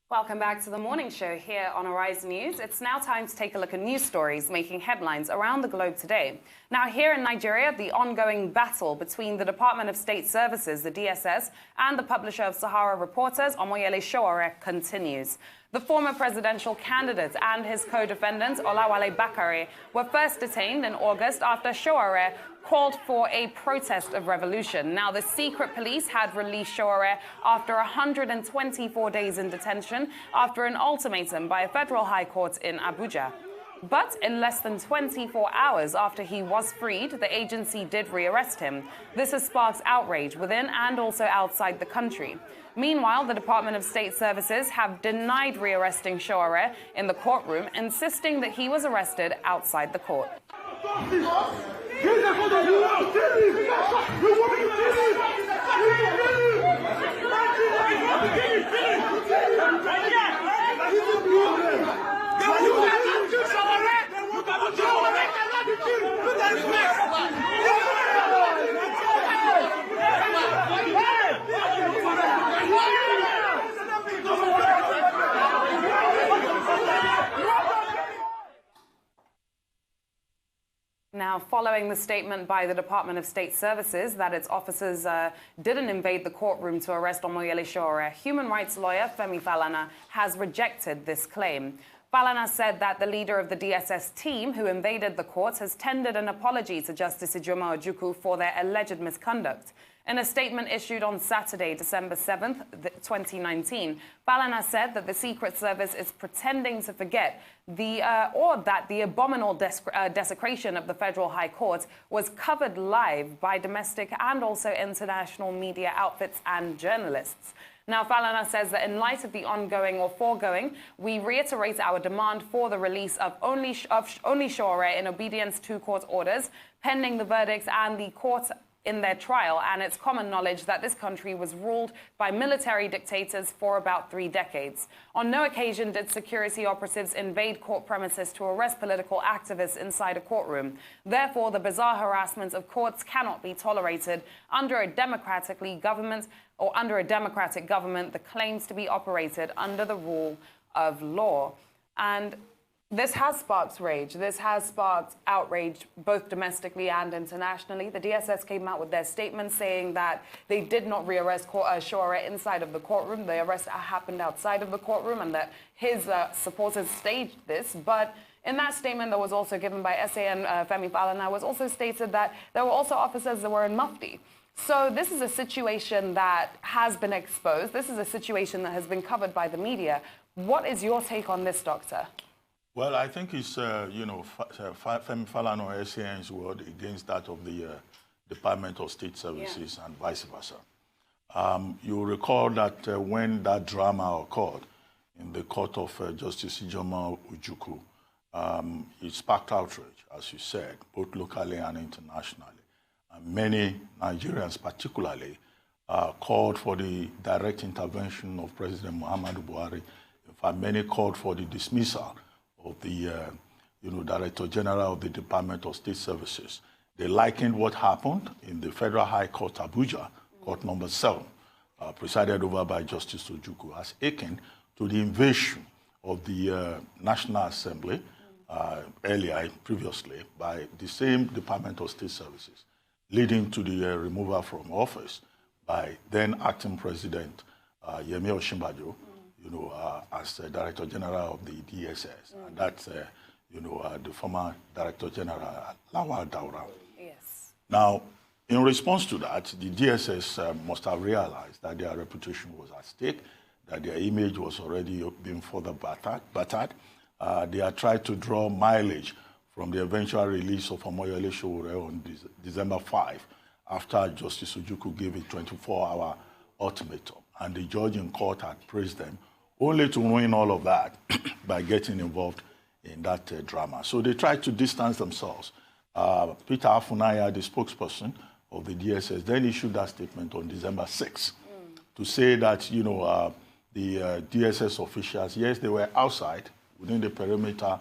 Welcome back to the morning show here on Arise News. It's now time to take a look at news stories making headlines around the globe today. Now, here in Nigeria, the ongoing battle between the Department of State Services, the DSS, and the publisher of Sahara Reporters, Omoyele Sowore, continues. The former presidential candidate and his co-defendant, Olawale Bakare, were first detained in August after Sowore called for a protest of revolution. Now, the secret police had released Sowore after 124 days in detention after an ultimatum by a federal high court in Abuja. But in less than 24 hours after he was freed, the agency did rearrest him. This has sparked outrage within and also outside the country. Meanwhile, the Department of State Services have denied rearresting Sowore in the courtroom, insisting that he was arrested outside the court. Now, following the statement by the Department of State Services that its officers didn't invade the courtroom to arrest Omoyele Sowore, human rights lawyer Femi Falana has rejected this claim. Falana said that the leader of the DSS team who invaded the courts has tendered an apology to Justice Ijeoma Ojukwu for their alleged misconduct. In a statement issued on Saturday, December 7th, 2019, Falana said that the Secret Service is pretending to forget that the abominable desecration of the Federal High Court was covered live by domestic and also international media outfits and journalists. Now, Falana says that in light of the ongoing or foregoing, we reiterate our demand for the release of only Sowore in obedience to court orders, pending the verdicts and the court in their trial, and it's common knowledge that this country was ruled by military dictators for about 3 decades. On no occasion did security operatives invade court premises to arrest political activists inside a courtroom. Therefore, the bizarre harassment of courts cannot be tolerated under a democratic government, that claims to be operated under the rule of law. And this has sparked rage. This has sparked outrage, both domestically and internationally. The DSS came out with their statement saying that they did not rearrest Sowore inside of the courtroom. The arrest happened outside of the courtroom and that his supporters staged this. But in that statement that was also given by SAN Femi Falana was also stated that there were also officers that were in mufti. So this is a situation that has been exposed. This is a situation that has been covered by the media. What is your take on this, Doctor? Well, I think it's, Femi Falana or SAN's word against that of the Department of State Services and vice versa. You recall that when that drama occurred in the court of Justice Ijeoma Ojukwu, it sparked outrage, as you said, both locally and internationally. And many Nigerians particularly called for the direct intervention of President Muhammadu Buhari. In fact, many called for the dismissal of the Director General of the Department of State Services. They likened what happened in the Federal High Court, Abuja, Court number 7, presided over by Justice Ojukwu, as akin to the invasion of the National Assembly previously by the same Department of State Services, leading to the removal from office by then acting President Yemi Osinbajo, as Director General of the DSS, and that's, the former Director General, Lawal Daura. Yes. Now, in response to that, the DSS must have realized that their reputation was at stake, that their image was already being further battered. They had tried to draw mileage from the eventual release of Omoyele Sowore on December 5, after Justice Ojukwu gave a 24-hour ultimatum, and the judge in court had praised them, only to ruin all of that by getting involved in that drama. So they tried to distance themselves. Peter Afunaya, the spokesperson of the DSS, then issued that statement on December 6 to say that, the DSS officials, yes, they were outside within the perimeter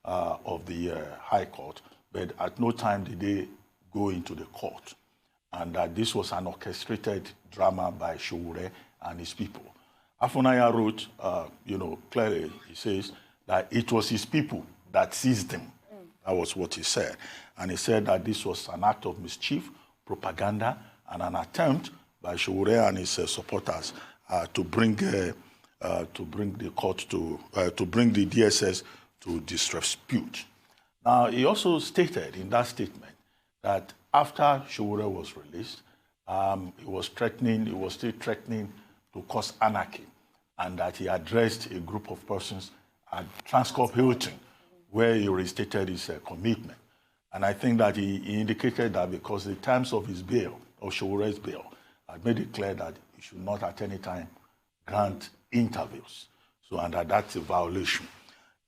of the High Court, but at no time did they go into the court. And that this was an orchestrated drama by Sowore and his people. Afunaya wrote, clearly, he says that it was his people that seized him. That was what he said. And he said that this was an act of mischief, propaganda, and an attempt by Sowore and his supporters to bring the DSS to disrepute. Now, he also stated in that statement that after Sowore was released, he was still threatening to cause anarchy, and that he addressed a group of persons at Transcorp Hilton, where he restated his commitment. And I think that he indicated that because the terms of his bail, or Sowore's bail, had made it clear that he should not at any time grant interviews. So, and that's a violation.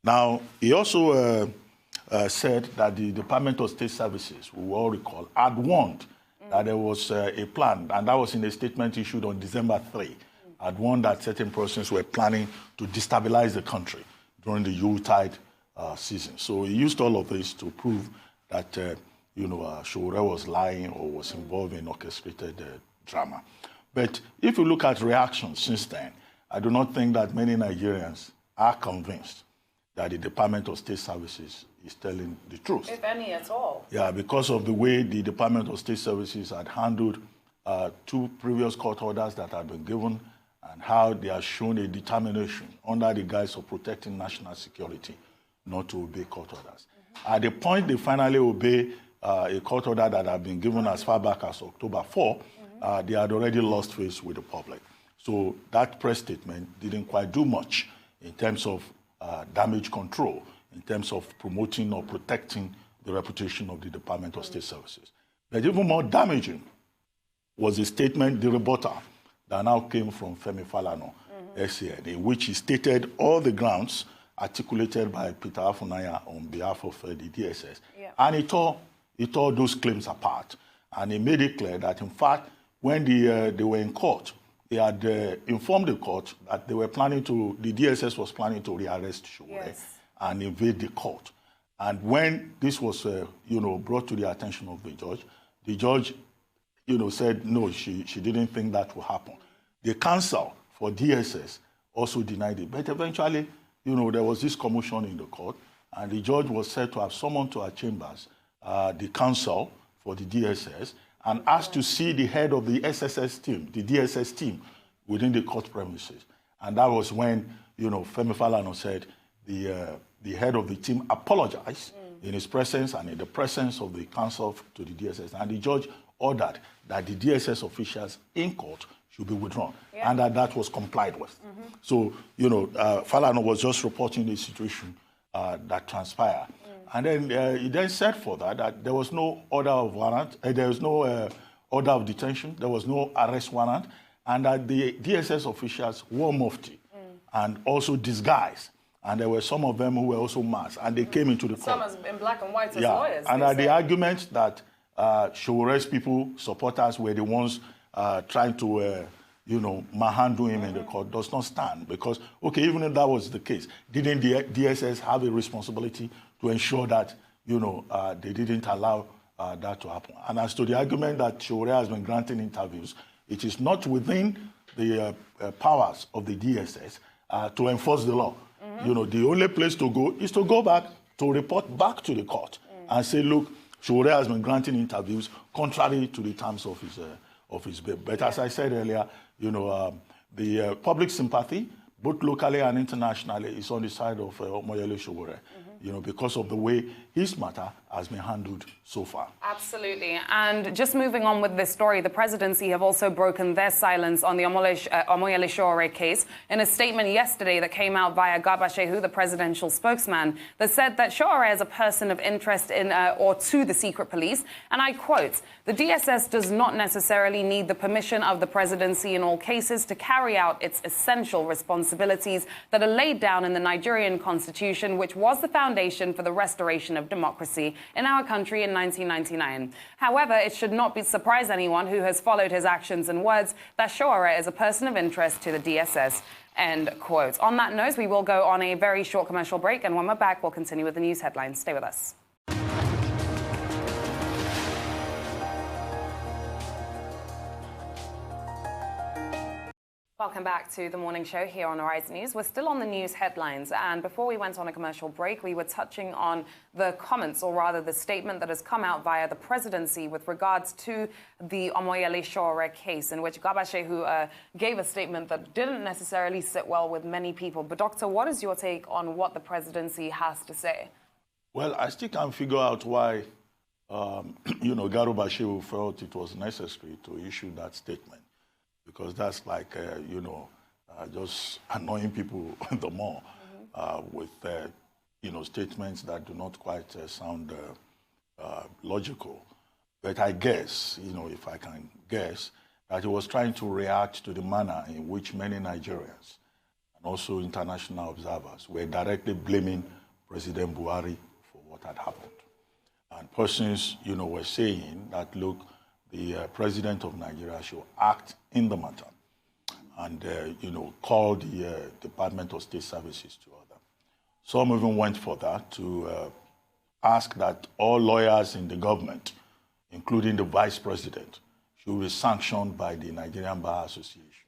Now, he also said that the Department of State Services, we all recall, had warned that there was a plan, and that was in a statement issued on December 3, had warned that certain persons were planning to destabilize the country during the Yuletide season. So he used all of this to prove that, Sowore was lying or was involved in orchestrated drama. But if you look at reactions since then, I do not think that many Nigerians are convinced that the Department of State Services is telling the truth. If any at all. Yeah, because of the way the Department of State Services had handled 2 previous court orders that had been given, and how they have shown a determination under the guise of protecting national security not to obey court orders. At the point they finally obey a court order that had been given as far back as October 4, they had already lost face with the public. So that press statement didn't quite do much in terms of damage control, in terms of promoting or protecting the reputation of the Department of State Services. But even more damaging was the statement, the rebuttal, that now came from Femi Falana, SAN, in which he stated all the grounds articulated by Peter Afunaya on behalf of the DSS. Yeah. And he tore those claims apart. And he made it clear that, in fact, when they were in court, they had informed the court that the DSS was planning to rearrest Sowore and invade the court. And when this was, brought to the attention of the judge, said no, she didn't think that would happen. The counsel for DSS also denied it. But eventually, there was this commotion in the court, and the judge was said to have summoned to her chambers the counsel for the DSS and asked to see the head of the SSS team, the DSS team, within the court premises. And that was when, Femi Falana said the head of the team apologized in his presence and in the presence of the counsel to the DSS. And the judge ordered that the DSS officials in court should be withdrawn, and that was complied with. So, Falana was just reporting the situation that transpired. And then he then said further that there was no order of warrant, there was no order of detention, there was no arrest warrant, and that the DSS officials wore mufti and also disguised. And there were some of them who were also masked, and they came into the court. Some in black and white as lawyers. And the argument that Sowore's people, supporters, were the ones trying to, manhandle him in the court does not stand. Because, even if that was the case, didn't the DSS have a responsibility to ensure that, they didn't allow that to happen? And as to the argument that Sowore has been granting interviews, it is not within the powers of the DSS to enforce the law. The only place to go is to go back to report back to the court and say, look, Sowore has been granting interviews contrary to the terms of his bail. But as I said earlier, the public sympathy, both locally and internationally, is on the side of Omoyele Sowore. Because of the way his matter has been handled so far. Absolutely. And just moving on with this story, the presidency have also broken their silence on the Omoyele Sowore case in a statement yesterday that came out via Garba Shehu, the presidential spokesman, that said that Sowore is a person of interest in or to the secret police. And I quote, "The DSS does not necessarily need the permission of the presidency in all cases to carry out its essential responsibilities that are laid down in the Nigerian constitution, which was the foundation for the restoration of democracy in our country in 1999. However, it should not surprise anyone who has followed his actions and words that Sowore is a person of interest to the DSS." End quote. On that note, we will go on a very short commercial break, and when we're back, we'll continue with the news headlines. Stay with us. Welcome back to the morning show here on Arise News. We're still on the news headlines, and before we went on a commercial break, we were touching on the comments, or rather the statement that has come out via the presidency with regards to the Omoyele Sowore case, in which Garba Shehu gave a statement that didn't necessarily sit well with many people. But Doctor, what is your take on what the presidency has to say? Well, I still can't figure out why, Garba Shehu felt it was necessary to issue that statement. Because that's like, just annoying people the more with, statements that do not quite sound logical. But I guess, if I can guess, that he was trying to react to the manner in which many Nigerians and also international observers were directly blaming President Buhari for what had happened. And persons, were saying that, look, the president of Nigeria should act in the matter and, call the Department of State Services to order. Some even went for that to ask that all lawyers in the government, including the vice president, should be sanctioned by the Nigerian Bar Association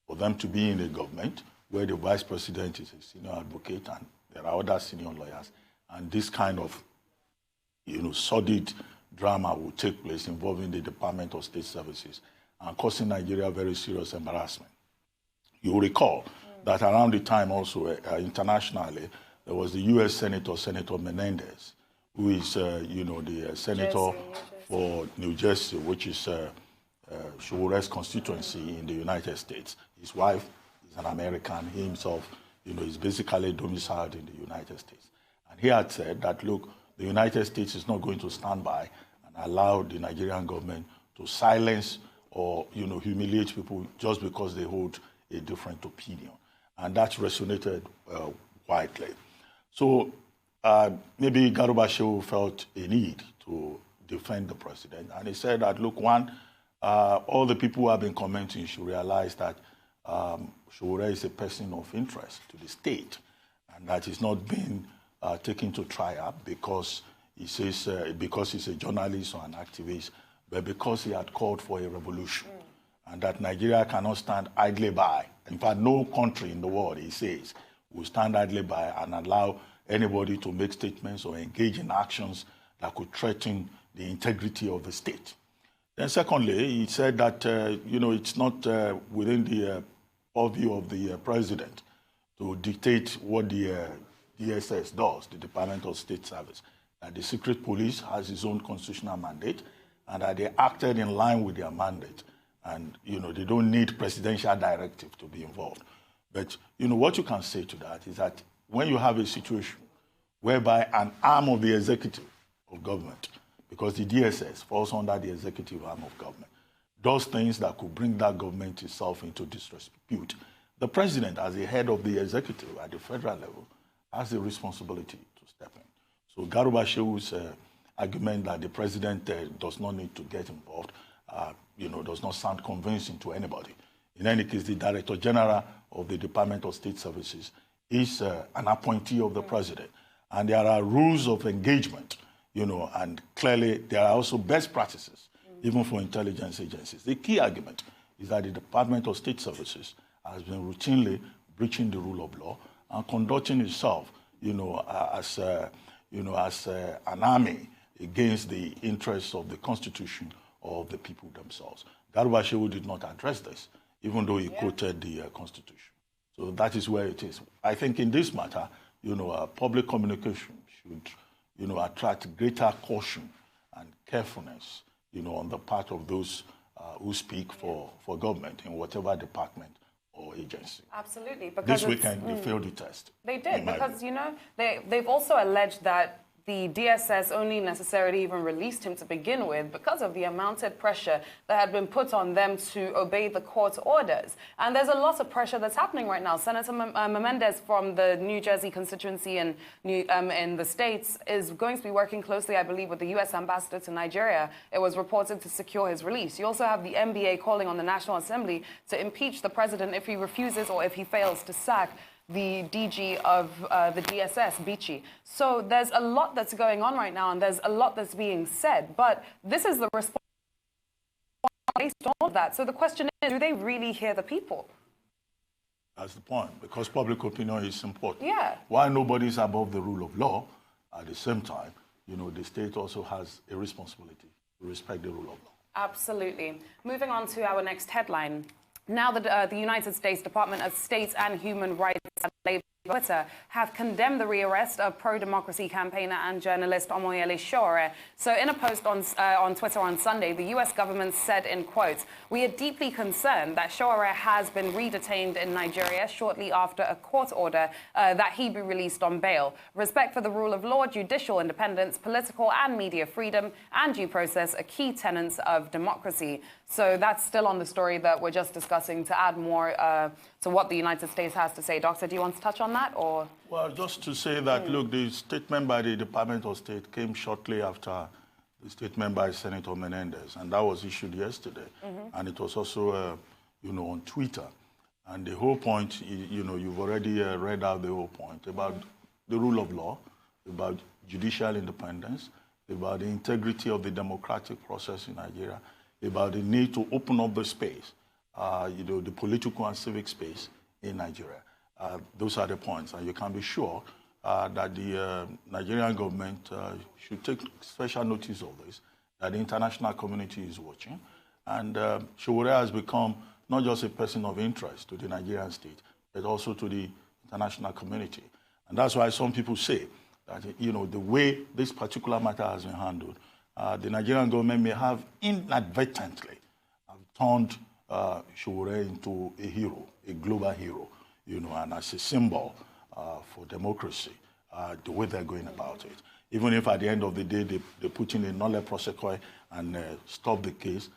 for them to be in the government where the vice president is a senior advocate and there are other senior lawyers. And this kind of, sordid drama will take place involving the Department of State Services and causing Nigeria very serious embarrassment. You will recall that around the time also internationally, there was the U.S. Senator Menendez, who is, the senator for New Jersey, which is Showore's constituency in the United States. His wife is an American. He himself, is basically domiciled in the United States. And he had said that, look, the United States is not going to stand by and allow the Nigerian government to silence or, humiliate people just because they hold a different opinion. And that resonated widely. So maybe Garba Shehu felt a need to defend the president. And he said that, look, all the people who have been commenting should realize that Sowore is a person of interest to the state and that he's not being taken to trial because he says because he's a journalist or an activist, but because he had called for a revolution, and that Nigeria cannot stand idly by. In fact, no country in the world, he says, will stand idly by and allow anybody to make statements or engage in actions that could threaten the integrity of the state. Then secondly, he said that, it's not within the purview of the president to dictate what the DSS does, the Department of State Service, that the secret police has its own constitutional mandate and that they acted in line with their mandate. And, they don't need presidential directive to be involved. But, what you can say to that is that when you have a situation whereby an arm of the executive of government, because the DSS falls under the executive arm of government, does things that could bring that government itself into disrepute, the president, as the head of the executive at the federal level, has the responsibility to step in. So Garba Shehu's argument that the president does not need to get involved, does not sound convincing to anybody. In any case, the Director General of the Department of State Services is an appointee of the president. And there are rules of engagement, and clearly there are also best practices, even for intelligence agencies. The key argument is that the Department of State Services has been routinely breaching the rule of law and conducting itself, as an army against the interests of the Constitution or of the people themselves. Garba Shehu did not address this, even though he quoted the Constitution. So that is where it is. I think in this matter, public communication should, attract greater caution and carefulness, on the part of those who speak for government in whatever department or agency. Absolutely. Because this weekend, they failed the test. They did, because, they've also alleged that the DSS only necessarily even released him to begin with because of the amounted pressure that had been put on them to obey the court orders. And there's a lot of pressure that's happening right now. Senator Menendez from the New Jersey constituency in the States is going to be working closely, I believe, with the U.S. ambassador to Nigeria. It was reported to secure his release. You also have the NBA calling on the National Assembly to impeach the president if he refuses or if he fails to sack the DG of the DSS, Bichi. So there's a lot that's going on right now, and there's a lot that's being said. But this is the response based on that. So the question is, do they really hear the people? That's the point, because public opinion is important. Yeah. While nobody is above the rule of law, at the same time, the state also has a responsibility to respect the rule of law. Absolutely. Moving on to our next headline. Now that the United States Department of State and Human Rights and Labor Twitter have condemned the rearrest of pro-democracy campaigner and journalist Omoyele Sowore. So in a post on Twitter on Sunday, the U.S. government said, in quotes, "We are deeply concerned that Sowore has been redetained in Nigeria shortly after a court order that he be released on bail. Respect for the rule of law, judicial independence, political and media freedom, and due process are key tenets of democracy." So that's still on the story that we're just discussing. To add more to what the United States has to say, Doctor, do you want to touch on that, or? Well, just to say that, look, the statement by the Department of State came shortly after the statement by Senator Menendez, and that was issued yesterday. And it was also, on Twitter. And the whole point, you've already read out the whole point about the rule of law, about judicial independence, about the integrity of the democratic process in Nigeria, about the need to open up the space, the political and civic space in Nigeria. Those are the points, and you can be sure that the Nigerian government should take special notice of this, that the international community is watching. And Sowore has become not just a person of interest to the Nigerian state, but also to the international community. And that's why some people say that, the way this particular matter has been handled, the Nigerian government may have inadvertently turned Sowore into a hero, a global hero, and as a symbol for democracy, the way they're going about it. Even if at the end of the day they put in a nolle prosequi and stop the case,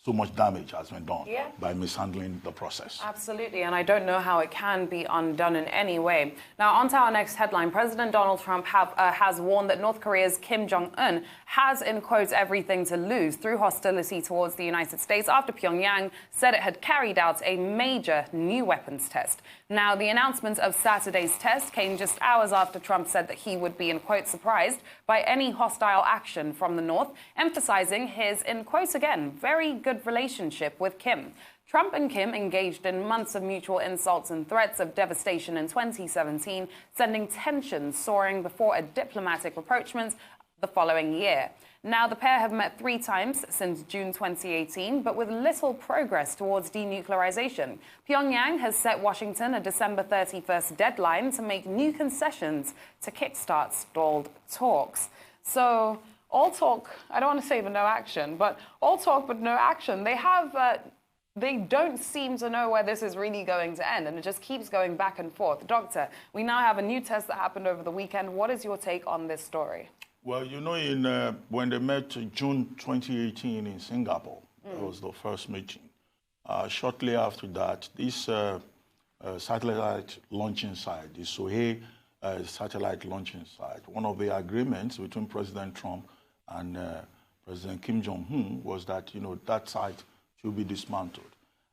so much damage has been done by mishandling the process. Absolutely, and I don't know how it can be undone in any way. Now, on to our next headline. President Donald Trump has warned that North Korea's Kim Jong-un has, in quotes, everything to lose through hostility towards the United States after Pyongyang said it had carried out a major new weapons test. Now, the announcement of Saturday's test came just hours after Trump said that he would be, in quotes, surprised by any hostile action from the North, emphasizing his, in quotes again, very good relationship with Kim. Trump and Kim engaged in months of mutual insults and threats of devastation in 2017, sending tensions soaring before a diplomatic rapprochement the following year. Now, the pair have met 3 times since June 2018, but with little progress towards denuclearization. Pyongyang has set Washington a December 31st deadline to make new concessions to kickstart stalled talks. So, all talk, I don't want to say but no action, but all talk but no action. They don't seem to know where this is really going to end, and it just keeps going back and forth. Doctor, we now have a new test that happened over the weekend. What is your take on this story? Well, when they met June 2018 in Singapore, that was the first meeting. Shortly after that, this satellite launching site, the Sohae satellite launching site, one of the agreements between President Trump and President Kim Jong-un was that, that site should be dismantled.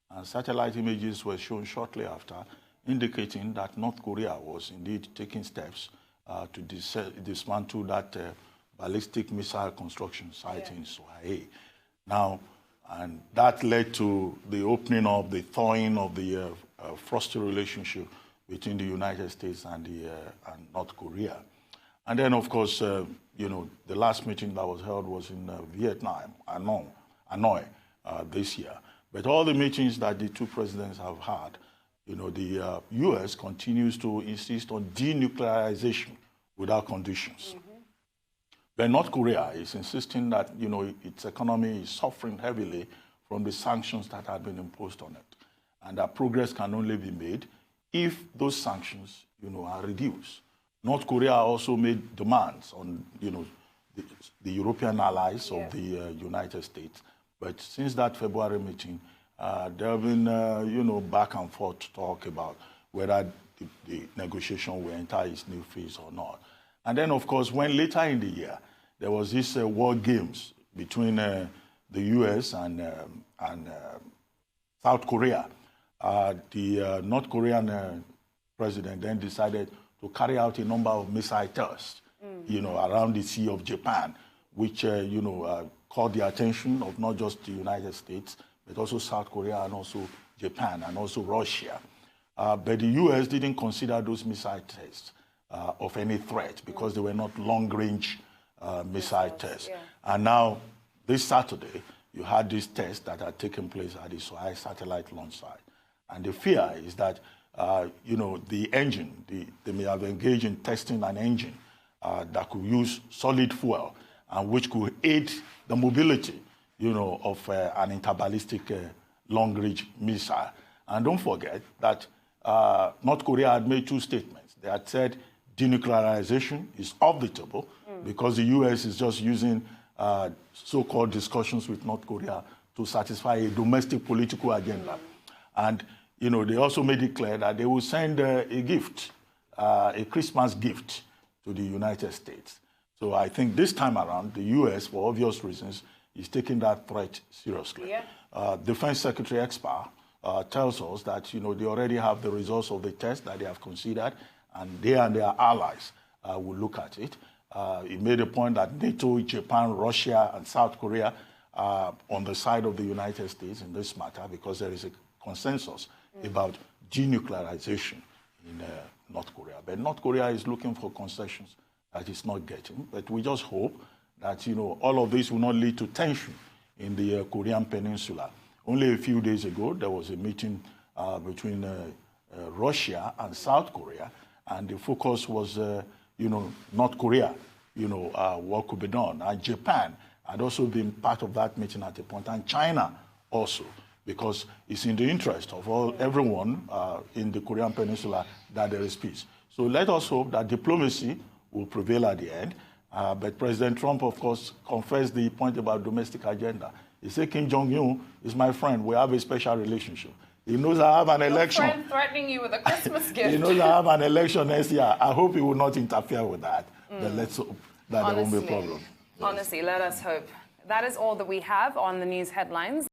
And satellite images were shown shortly after, indicating that North Korea was indeed taking steps to dismantle that ballistic missile construction site in Sohae. Now, and that led to the opening of the thawing of the frosty relationship between the United States and North Korea. And then, of course, the last meeting that was held was in Vietnam, Hanoi, this year. But all the meetings that the two presidents have had, the U.S. continues to insist on denuclearization without conditions. But North Korea is insisting that, its economy is suffering heavily from the sanctions that have been imposed on it, and that progress can only be made if those sanctions, are reduced. North Korea also made demands on, the European allies of the United States. But since that February meeting, there have been, back and forth talk about whether the negotiation will enter its new phase or not. And then, of course, when later in the year, there was this war games between the U.S. and South Korea, the North Korean president then decided to carry out a number of missile tests, around the Sea of Japan, which, caught the attention of not just the United States, but also South Korea and also Japan and also Russia. But the U.S. didn't consider those missile tests of any threat because they were not long-range missile tests. Yeah. And now, this Saturday, you had these tests that are taking place at the Sohai satellite launch site. And the fear is that, the engine, they may have engaged in testing an engine that could use solid fuel and which could aid the mobility, of an interballistic long-range missile. And don't forget that North Korea had made two statements. They had said denuclearization is off the table because the U.S. is just using so-called discussions with North Korea to satisfy a domestic political agenda. And, they also made it clear that they will send a gift, a Christmas gift to the United States. So I think this time around, the U.S., for obvious reasons, is taking that threat seriously. Yeah. Defense Secretary Expar tells us that, they already have the results of the test that they have considered, and they and their allies will look at it. He made a point that NATO, Japan, Russia, and South Korea are on the side of the United States in this matter because there is a consensus about denuclearization in North Korea. But North Korea is looking for concessions that it's not getting. But we just hope that, all of this will not lead to tension in the Korean Peninsula. Only a few days ago, there was a meeting between Russia and South Korea, and the focus was, North Korea, what could be done. And Japan had also been part of that meeting at a point, and China also, because it's in the interest of everyone in the Korean Peninsula that there is peace. So let us hope that diplomacy will prevail at the end. But President Trump, of course, confessed the point about domestic agenda. He said Kim Jong-un is my friend. We have a special relationship. He knows I have an election. Your friend threatening you with a Christmas gift. He knows I have an election next year. I hope he will not interfere with that. But let's hope that there won't be a problem. Yes. Honestly, let us hope. That is all that we have on the news headlines.